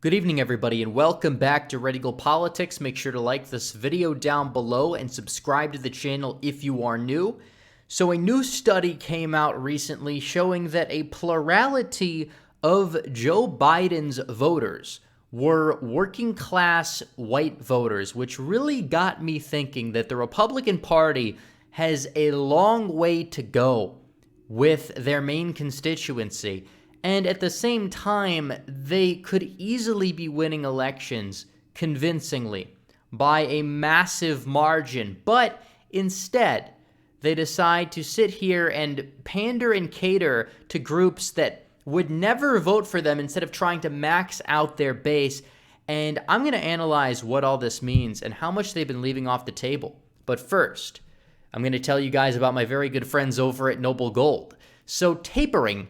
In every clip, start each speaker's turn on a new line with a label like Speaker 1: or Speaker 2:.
Speaker 1: Good evening, everybody, and welcome back to Red Eagle Politics. Make sure to like this video down below and subscribe to the channel if you are new. So a new study came out recently showing that a plurality of Joe Biden's voters were working-class white voters, which really got me thinking that the Republican Party has a long way to go with their main constituency. And at the same time, they could easily be winning elections convincingly by a massive margin. But instead, they decide to sit here and pander and cater to groups that would never vote for them instead of trying to max out their base. And I'm going to analyze what all this means and how much they've been leaving off the table. But first, I'm going to tell you guys about my very good friends over at Noble Gold. So tapering,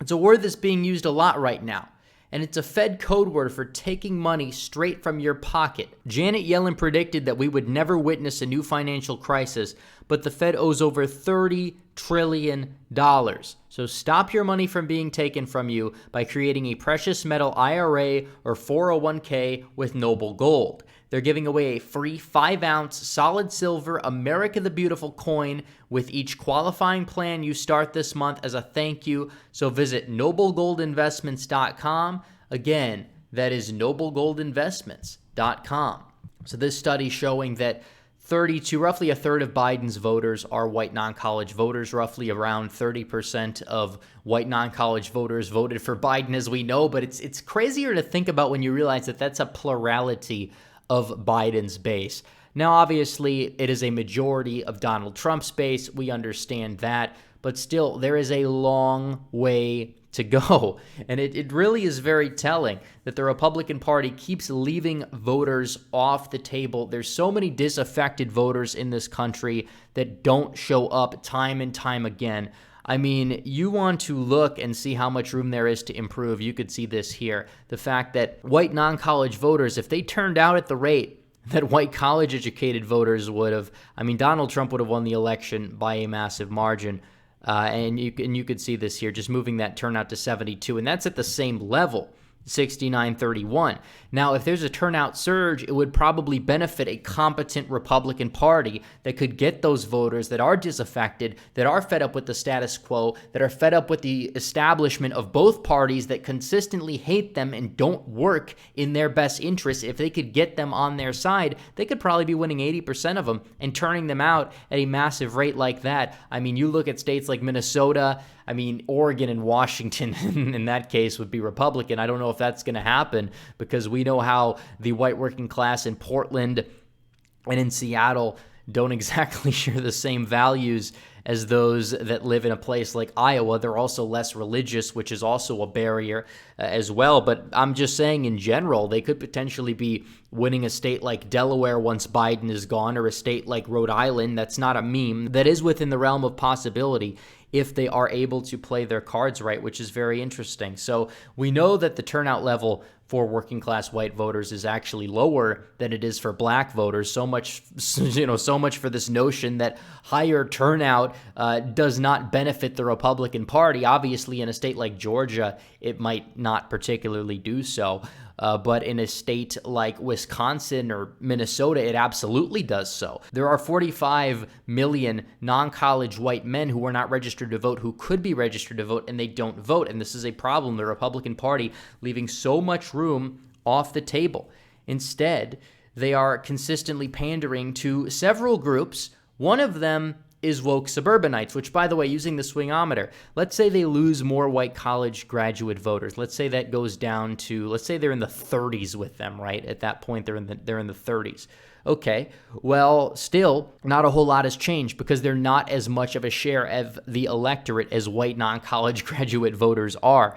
Speaker 1: it's a word that's being used a lot right now, and it's a Fed code word for taking money straight from your pocket. Janet Yellen predicted that we would never witness a new financial crisis, but the Fed owes over $30 trillion. So stop your money from being taken from you by creating a precious metal IRA or 401k with Noble Gold. They're giving away a free 5-ounce solid silver America the Beautiful coin with each qualifying plan you start this month as a thank you. So visit noblegoldinvestments.com. Again, that is noblegoldinvestments.com. So this study showing that roughly a third of Biden's voters are white non-college voters. Roughly around 30% of white non-college voters voted for Biden, as we know. But it's crazier to think about when you realize that that's a plurality of Biden's base. Now, obviously, it is a majority of Donald Trump's base. We understand that. But still, there is a long way to go. And it really is very telling that the Republican Party keeps leaving voters off the table. There's so many disaffected voters in this country that don't show up time and time again. I mean, you want to look and see how much room there is to improve. You could see this here. The fact that white non-college voters, if they turned out at the rate that white college-educated voters would have, I mean, Donald Trump would have won the election by a massive margin. And you could see this here, just moving that turnout to 72. And that's at the same level, 69-31. Now, if there's a turnout surge, it would probably benefit a competent Republican Party that could get those voters that are disaffected, that are fed up with the status quo, that are fed up with the establishment of both parties that consistently hate them and don't work in their best interests. If they could get them on their side, they could probably be winning 80% of them and turning them out at a massive rate like that. I mean, you look at states like Minnesota, I mean, Oregon and Washington in that case would be Republican. I don't know if that's going to happen because we know how the white working class in Portland and in Seattle don't exactly share the same values as those that live in a place like Iowa. They're also less religious, which is also a barrier as well. But I'm just saying in general, they could potentially be winning a state like Delaware once Biden is gone, or a state like Rhode Island. That's not a meme. That is within the realm of possibility if they are able to play their cards right, which is very interesting. So we know that the turnout level for working class white voters is actually lower than it is for black voters. So much for this notion that higher turnout does not benefit the Republican Party. Obviously, in a state like Georgia, it might not particularly do so. But in a state like Wisconsin or Minnesota, it absolutely does so. There are 45 million non-college white men who are not registered to vote, who could be registered to vote, and they don't vote. And this is a problem. The Republican Party leaving so much room off the table. Instead, they are consistently pandering to several groups. One of them is woke suburbanites, which, by the way, using the swingometer, let's say they lose more white college graduate voters. Let's say that goes down to, let's say they're in the 30s with them, right? At that point, they're in the 30s. Okay, well, still, not a whole lot has changed because they're not as much of a share of the electorate as white non-college graduate voters are.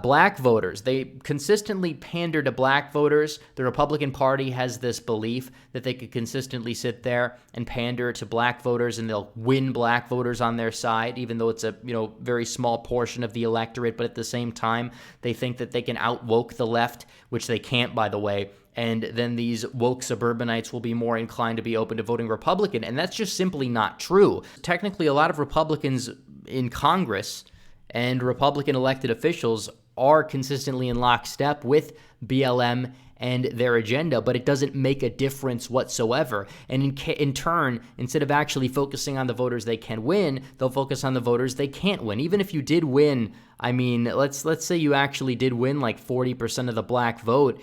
Speaker 1: Black voters, they consistently pander to black voters. The Republican Party has this belief that they could consistently sit there and pander to black voters and they'll win black voters on their side, even though it's a very small portion of the electorate. But at the same time, they think that they can out-woke the left, which they can't, by the way. And then these woke suburbanites will be more inclined to be open to voting Republican. And that's just simply not true. Technically, a lot of Republicans in Congress and Republican elected officials are consistently in lockstep with BLM and their agenda, but it doesn't make a difference whatsoever. And in turn, instead of actually focusing on the voters they can win, they'll focus on the voters they can't win. Even if you did win, I mean, let's say you actually did win like 40% of the black vote,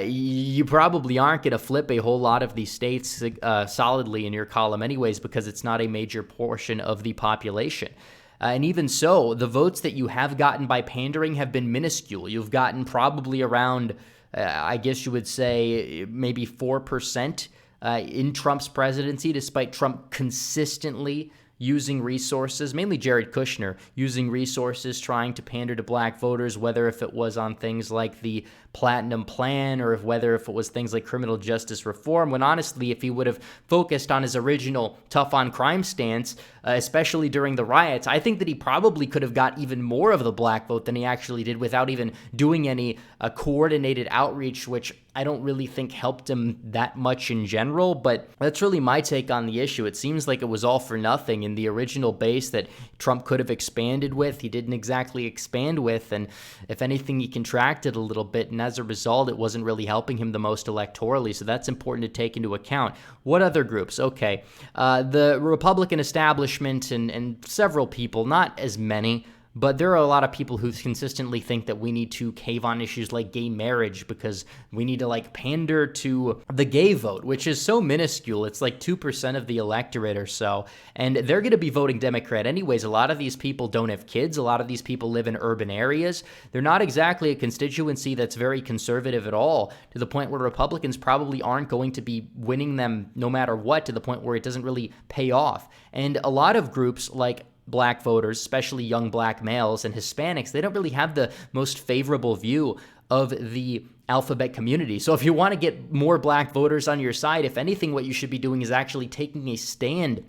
Speaker 1: you probably aren't going to flip a whole lot of these states solidly in your column anyways, because it's not a major portion of the population. And even so, the votes that you have gotten by pandering have been minuscule. You've gotten probably around, I guess you would say, maybe 4% in Trump's presidency, despite Trump consistently using resources, mainly Jared Kushner, using resources trying to pander to black voters, whether if it was on things like the Platinum Plan or whether if it was things like criminal justice reform, when honestly, if he would have focused on his original tough on crime stance, especially during the riots, I think that he probably could have got even more of the black vote than he actually did without even doing any coordinated outreach, which I don't really think helped him that much in general, but that's really my take on the issue. It seems like it was all for nothing in the original base that Trump could have expanded with. He didn't exactly expand with, and if anything, he contracted a little bit, and as a result, it wasn't really helping him the most electorally, so that's important to take into account. What other groups? Okay, the Republican establishment and several people, not as many, but there are a lot of people who consistently think that we need to cave on issues like gay marriage because we need to pander to the gay vote, which is so minuscule. It's like 2% of the electorate or so. And they're going to be voting Democrat anyways. A lot of these people don't have kids. A lot of these people live in urban areas. They're not exactly a constituency that's very conservative at all, to the point where Republicans probably aren't going to be winning them no matter what, to the point where it doesn't really pay off. And a lot of groups like black voters, especially young black males and Hispanics, they don't really have the most favorable view of the alphabet community. So if you want to get more black voters on your side, if anything, what you should be doing is actually taking a stand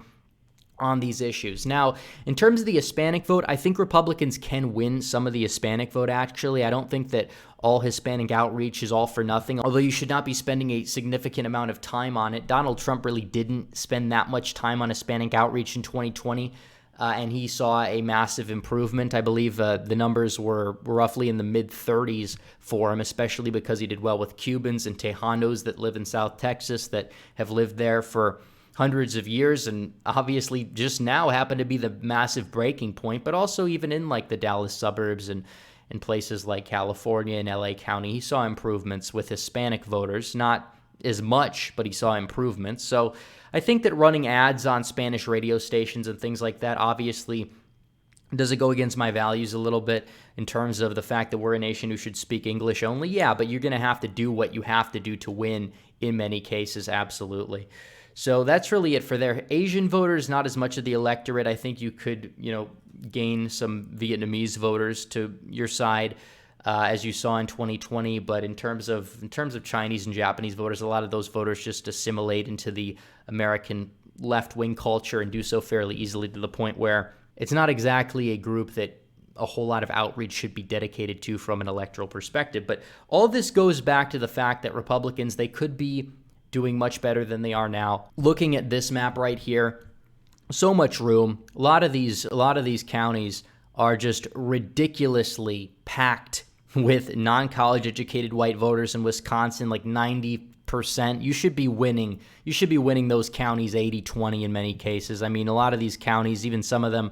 Speaker 1: on these issues. Now, in terms of the Hispanic vote, I think Republicans can win some of the Hispanic vote, actually. I don't think that all Hispanic outreach is all for nothing, although you should not be spending a significant amount of time on it. Donald Trump really didn't spend that much time on Hispanic outreach in 2020. And he saw a massive improvement. I believe the numbers were roughly in the mid-30s for him, especially because he did well with Cubans and Tejanos that live in South Texas that have lived there for hundreds of years, and obviously just now happened to be the massive breaking point, but also even in the Dallas suburbs and in places like California and LA County, he saw improvements with Hispanic voters, not as much, but he saw improvements. So I think that running ads on Spanish radio stations and things like that, obviously, does it go against my values a little bit in terms of the fact that we're a nation who should speak English only? Yeah, but you're going to have to do what you have to do to win in many cases, absolutely. So that's really it for there. Asian voters, not as much of the electorate. I think you could, gain some Vietnamese voters to your side, as you saw in 2020, but in terms of Chinese and Japanese voters, a lot of those voters just assimilate into the American left-wing culture and do so fairly easily, to the point where it's not exactly a group that a whole lot of outreach should be dedicated to from an electoral perspective. But all this goes back to the fact that Republicans, they could be doing much better than they are now. Looking at this map right here, so much room. A lot of these counties are just ridiculously packed with non-college educated white voters in Wisconsin, like 90%. You should be winning. You should be winning those counties 80-20 in many cases. I mean, a lot of these counties, even some of them,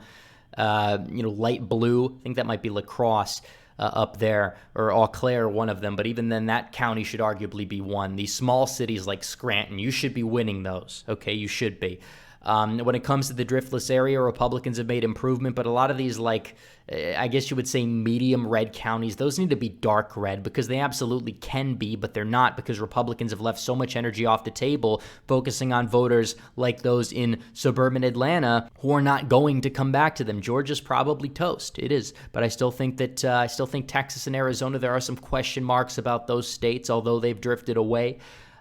Speaker 1: light blue, I think that might be La Crosse up there, or Eau Claire, one of them. But even then, that county should arguably be won. These small cities like Scranton, you should be winning those. Okay, you should be. When it comes to the driftless area, Republicans have made improvement, but a lot of these, I guess you would say medium red counties, those need to be dark red, because they absolutely can be, but they're not, because Republicans have left so much energy off the table focusing on voters like those in suburban Atlanta who are not going to come back to them. Georgia's probably toast. It is. But I still think Texas and Arizona, there are some question marks about those states, although they've drifted away.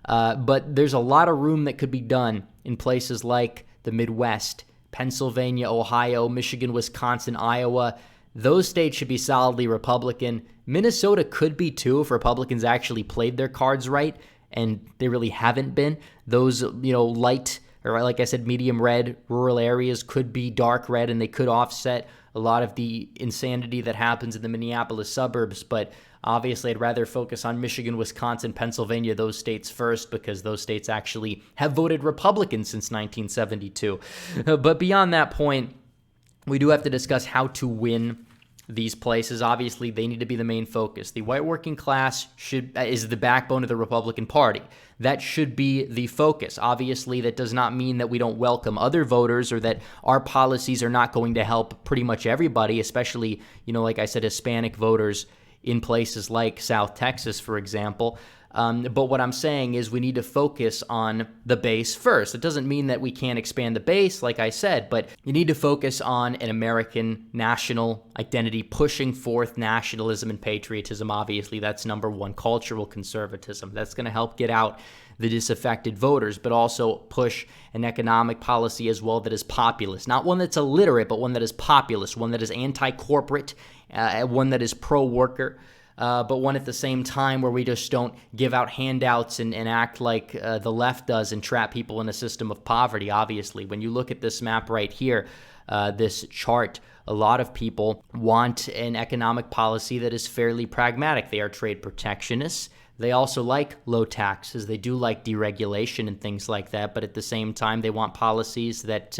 Speaker 1: But there's a lot of room that could be done in places like the Midwest, Pennsylvania, Ohio, Michigan, Wisconsin, Iowa. Those states should be solidly Republican. Minnesota could be too if Republicans actually played their cards right, and they really haven't been. Those, light, or like I said, medium red rural areas could be dark red, and they could offset a lot of the insanity that happens in the Minneapolis suburbs, but obviously I'd rather focus on Michigan, Wisconsin, Pennsylvania, those states first, because those states actually have voted Republican since 1972. But beyond that point, we do have to discuss how to win these places. Obviously, they need to be the main focus. The white working class is the backbone of the Republican Party. That should be the focus. Obviously, that does not mean that we don't welcome other voters or that our policies are not going to help pretty much everybody, especially, like I said, Hispanic voters in places like South Texas, for example. But what I'm saying is we need to focus on the base first. It doesn't mean that we can't expand the base, like I said, but you need to focus on an American national identity, pushing forth nationalism and patriotism. Obviously, that's number one. Cultural conservatism. That's going to help get out the disaffected voters, but also push an economic policy as well that is populist. Not one that's illiterate, but one that is populist, one that is anti-corporate, one that is pro-worker. But one at the same time where we just don't give out handouts and act like the left does and trap people in a system of poverty, obviously. When you look at this map right here, this chart, a lot of people want an economic policy that is fairly pragmatic. They are trade protectionists. They also like low taxes. They do like deregulation and things like that. But at the same time, they want policies that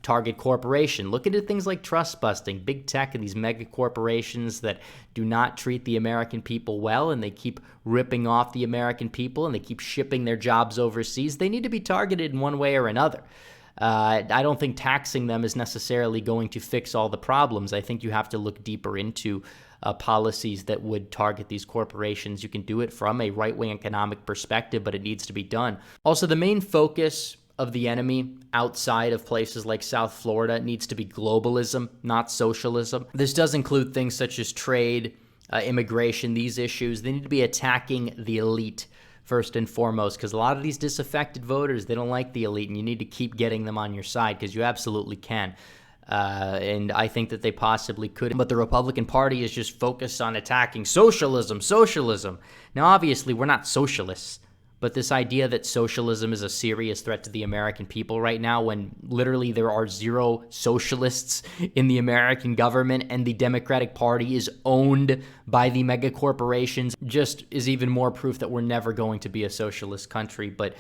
Speaker 1: target corporation. Look into things like trust busting, big tech, and these mega corporations that do not treat the American people well, and they keep ripping off the American people, and they keep shipping their jobs overseas. They need to be targeted in one way or another. I don't think taxing them is necessarily going to fix all the problems. I think you have to look deeper into policies that would target these corporations. You can do it from a right-wing economic perspective, but it needs to be done. Also, the main focus of the enemy outside of places like South Florida needs to be globalism, not socialism. This does include things such as trade, immigration, these issues. They need to be attacking the elite first and foremost, because a lot of these disaffected voters, they don't like the elite, and you need to keep getting them on your side, because you absolutely can. And I think that they possibly could. But the Republican Party is just focused on attacking socialism. Now, obviously, we're not socialists. But this idea that socialism is a serious threat to the American people right now, when literally there are zero socialists in the American government and the Democratic Party is owned by the mega corporations, just is even more proof that we're never going to be a socialist country. But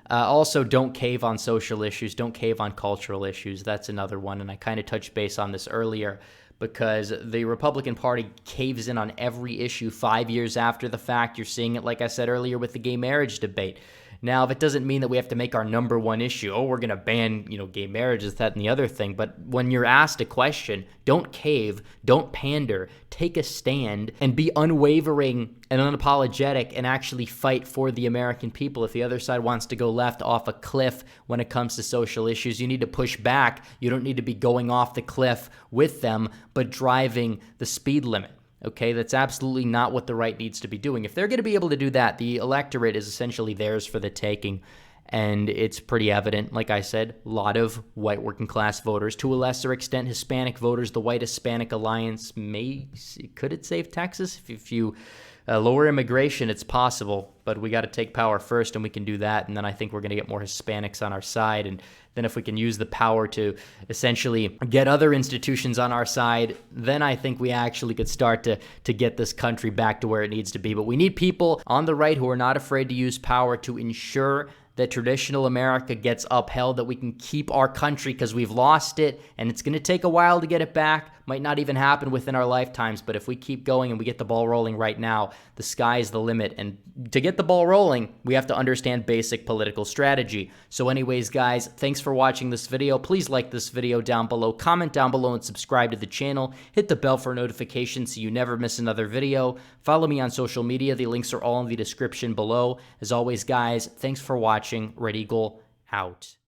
Speaker 1: also, don't cave on social issues. Don't cave on cultural issues. That's another one. And I kind of touched base on this earlier, because the Republican Party caves in on every issue 5 years after the fact. You're seeing it, like I said earlier, with the gay marriage debate. Now, that doesn't mean that we have to make our number one issue, we're going to ban, gay marriages, that and the other thing. But when you're asked a question, don't cave, don't pander, take a stand, and be unwavering and unapologetic and actually fight for the American people. If the other side wants to go left off a cliff when it comes to social issues, you need to push back. You don't need to be going off the cliff with them, but driving the speed limit. Okay, that's absolutely not what the right needs to be doing. If they're going to be able to do that, the electorate is essentially theirs for the taking. And it's pretty evident, like I said, a lot of white working class voters, to a lesser extent Hispanic voters. The White Hispanic Alliance could it save Texas? If you lower immigration, it's possible, but we got to take power first, and we can do that. And then I think we're going to get more Hispanics on our side. And then if we can use the power to essentially get other institutions on our side, then I think we actually could start to get this country back to where it needs to be. But we need people on the right who are not afraid to use power to ensure that traditional America gets upheld, that we can keep our country, because we've lost it, and it's going to take a while to get it back. Might not even happen within our lifetimes, but if we keep going and we get the ball rolling right now, the sky's the limit. And to get the ball rolling, we have to understand basic political strategy. So anyways, guys, thanks for watching this video. Please like this video down below, comment down below, and subscribe to the channel. Hit the bell for notifications so you never miss another video. Follow me on social media. The links are all in the description below. As always, guys, thanks for watching. Red Eagle out.